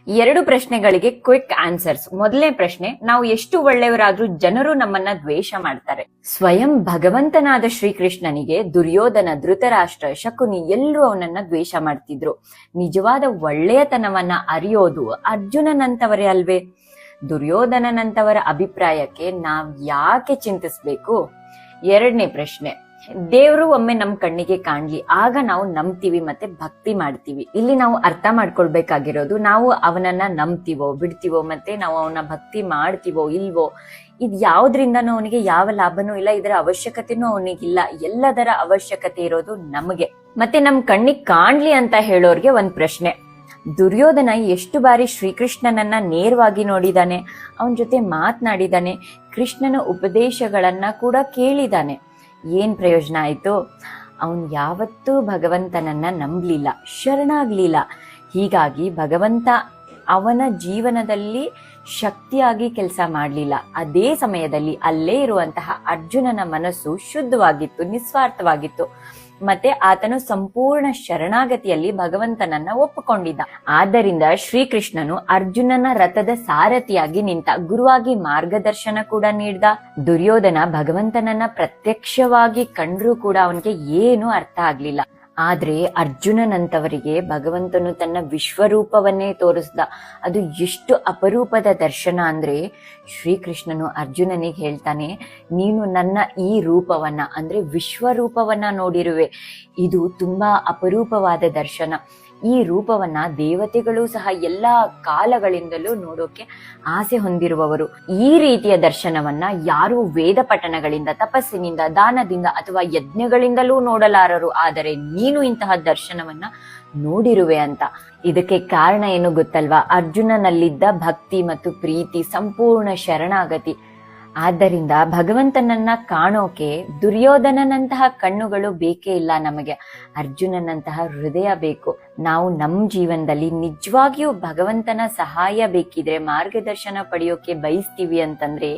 2 ಪ್ರಶ್ನೆಗಳಿಗೆ quick answers. ಮೊದಲನೇ ಪ್ರಶ್ನೆ, ನಾವು ಎಷ್ಟು ಒಳ್ಳೆಯವರಾದ್ರೂ ಜನರು ನಮ್ಮನ್ನ ದ್ವೇಷ ಮಾಡ್ತಾರೆ. ಸ್ವಯಂ ಭಗವಂತನಾದ ಶ್ರೀಕೃಷ್ಣನಿಗೆ ದುರ್ಯೋಧನ, ಧೃತರಾಷ್ಟ್ರ, ಶಕುನಿ ಎಲ್ಲರೂ ಅವನನ್ನ ದ್ವೇಷ ಮಾಡ್ತಿದ್ರು. ನಿಜವಾದ ಒಳ್ಳೆಯತನವನ್ನ ಅರಿಯೋದು ಅರ್ಜುನನಂತವರೇ ಅಲ್ವೇ? ದುರ್ಯೋಧನನಂತವರ ಅಭಿಪ್ರಾಯಕ್ಕೆ ನಾವ್ ಯಾಕೆ ಚಿಂತಿಸ್ಬೇಕು? 2ನೇ ಪ್ರಶ್ನೆ, ದೇವರು ಒಮ್ಮೆ ನಮ್ ಕಣ್ಣಿಗೆ ಕಾಣ್ಲಿ, ಆಗ ನಾವು ನಂಬ್ತೀವಿ ಮತ್ತೆ ಭಕ್ತಿ ಮಾಡ್ತೀವಿ. ಇಲ್ಲಿ ನಾವು ಅರ್ಥ ಮಾಡ್ಕೊಳ್ಬೇಕಾಗಿರೋದು, ನಾವು ಅವನನ್ನ ನಂಬ್ತೀವೋ ಬಿಡ್ತೀವೋ ಮತ್ತೆ ನಾವು ಅವನ ಭಕ್ತಿ ಮಾಡ್ತೀವೋ ಇಲ್ವೋ, ಇದ್ ಯಾವ್ದ್ರಿಂದನೂ ಅವನಿಗೆ ಯಾವ ಲಾಭನೂ ಇಲ್ಲ, ಇದರ ಅವಶ್ಯಕತೆನೂ ಅವನಿಗಿಲ್ಲ. ಎಲ್ಲದರ ಅವಶ್ಯಕತೆ ಇರೋದು ನಮಗೆ. ಮತ್ತೆ ನಮ್ ಕಣ್ಣಿಗೆ ಕಾಣ್ಲಿ ಅಂತ ಹೇಳೋರ್ಗೆ ಒಂದ್ ಪ್ರಶ್ನೆ, ದುರ್ಯೋಧನ ಎಷ್ಟು ಬಾರಿ ಶ್ರೀಕೃಷ್ಣನನ್ನ ನೇರವಾಗಿ ನೋಡಿದಾನೆ, ಅವನ ಜೊತೆ ಮಾತನಾಡಿದಾನೆ, ಕೃಷ್ಣನ ಉಪದೇಶಗಳನ್ನ ಕೂಡ ಕೇಳಿದಾನೆ. ಏನ್ ಪ್ರಯೋಜನ ಆಯ್ತು? ಅವನು ಯಾವತ್ತೂ ಭಗವಂತನನ್ನ ನಂಬಲಿಲ್ಲ, ಶರಣಾಗ್ಲಿಲ್ಲ. ಹೀಗಾಗಿ ಭಗವಂತ ಅವನ ಜೀವನದಲ್ಲಿ ಶಕ್ತಿಯಾಗಿ ಕೆಲಸ ಮಾಡ್ಲಿಲ್ಲ. ಅದೇ ಸಮಯದಲ್ಲಿ ಅಲ್ಲೇ ಇರುವಂತಹ ಅರ್ಜುನನ ಮನಸ್ಸು ಶುದ್ಧವಾಗಿತ್ತು, ನಿಸ್ವಾರ್ಥವಾಗಿತ್ತು. ಮತ್ತೆ ಆತನು ಸಂಪೂರ್ಣ ಶರಣಾಗತಿಯಲ್ಲಿ ಭಗವಂತನನ್ನ ಒಪ್ಪಿಕೊಂಡಿದ್ದ. ಆದ್ದರಿಂದ ಶ್ರೀಕೃಷ್ಣನು ಅರ್ಜುನನ ರಥದ ಸಾರಥಿಯಾಗಿ ನಿಂತ, ಗುರುವಾಗಿ ಮಾರ್ಗದರ್ಶನ ಕೂಡ ನೀಡ್ದ. ದುರ್ಯೋಧನ ಭಗವಂತನನ್ನ ಪ್ರತ್ಯಕ್ಷವಾಗಿ ಕಂಡ್ರೂ ಕೂಡ ಅವನಿಗೆ ಏನು ಅರ್ಥ ಆಗ್ಲಿಲ್ಲ. ಆದ್ರೆ ಅರ್ಜುನನಂತವರಿಗೆ ಭಗವಂತನು ತನ್ನ ವಿಶ್ವರೂಪವನ್ನೇ ತೋರಿಸ್ದ. ಅದು ಎಷ್ಟು ಅಪರೂಪದ ದರ್ಶನ ಅಂದ್ರೆ, ಶ್ರೀಕೃಷ್ಣನು ಅರ್ಜುನನಿಗೆ ಹೇಳ್ತಾನೆ, ನೀನು ನನ್ನ ಈ ರೂಪವನ್ನ ಅಂದ್ರೆ ವಿಶ್ವರೂಪವನ್ನ ನೋಡಿರುವೆ. ಇದು ತುಂಬಾ ಅಪರೂಪವಾದ ದರ್ಶನ. ಈ ರೂಪವನ್ನ ದೇವತೆಗಳು ಸಹ ಎಲ್ಲಾ ಕಾಲಗಳಿಂದಲೂ ನೋಡೋಕೆ ಆಸೆ ಹೊಂದಿರುವವರು. ಈ ರೀತಿಯ ದರ್ಶನವನ್ನ ಯಾರು ವೇದ ಪಠಣಗಳಿಂದ, ತಪಸ್ಸಿನಿಂದ, ದಾನದಿಂದ ಅಥವಾ ಯಜ್ಞಗಳಿಂದಲೂ ನೋಡಲಾರರು. ಆದರೆ ನೀನು ಇಂತಹ ದರ್ಶನವನ್ನ ನೋಡಿರುವೆ ಅಂತ. ಇದಕ್ಕೆ ಕಾರಣ ಏನು ಗೊತ್ತಲ್ವಾ? ಅರ್ಜುನನಲ್ಲಿದ್ದ ಭಕ್ತಿ ಮತ್ತು ಪ್ರೀತಿ, ಸಂಪೂರ್ಣ ಶರಣಾಗತಿ. ಆದ್ದರಿಂದ ಭಗವಂತನನ್ನ ಕಾಣೋಕೆ ದುರ್ಯೋಧನನಂತಹ ಕಣ್ಣುಗಳು ಬೇಕೇ ಇಲ್ಲ ನಮಗೆ, ಅರ್ಜುನನಂತಹ ಹೃದಯ ಬೇಕು. ನಾವು ನಮ್ಮ ಜೀವನದಲ್ಲಿ ನಿಜವಾಗಿಯೂ ಭಗವಂತನ ಸಹಾಯ ಬೇಕಿದ್ರೆ, ಮಾರ್ಗದರ್ಶನ ಪಡೆಯೋಕೆ ಬಯಸ್ತೀವಿ ಅಂತಂದ್ರೆ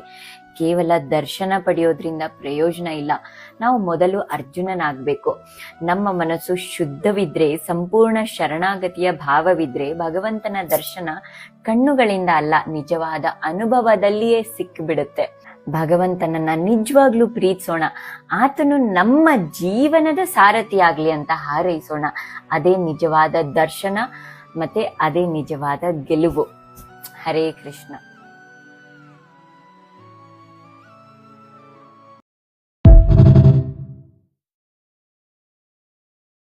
ಕೇವಲ ದರ್ಶನ ಪಡೆಯೋದ್ರಿಂದ ಪ್ರಯೋಜನ ಇಲ್ಲ. ನಾವು ಮೊದಲು ಅರ್ಜುನನಾಗ್ಬೇಕು. ನಮ್ಮ ಮನಸ್ಸು ಶುದ್ಧವಿದ್ರೆ, ಸಂಪೂರ್ಣ ಶರಣಾಗತಿಯ ಭಾವವಿದ್ರೆ ಭಗವಂತನ ದರ್ಶನ ಕಣ್ಣುಗಳಿಂದ ಅಲ್ಲ, ನಿಜವಾದ ಅನುಭವದಲ್ಲಿಯೇ ಸಿಕ್ಕಿಬಿಡುತ್ತೆ. ಭಗವಂತನನ್ನ ನಿಜವಾಗ್ಲೂ ಪ್ರೀತಿಸೋಣ, ಆತನು ನಮ್ಮ ಜೀವನದ ಸಾರಥಿಯಾಗ್ಲಿ ಅಂತ ಹಾರೈಸೋಣ. ಅದೇ ನಿಜವಾದ ದರ್ಶನ ಮತ್ತೆ ಅದೇ ನಿಜವಾದ ಗೆಲುವು. ಹರೇ ಕೃಷ್ಣ.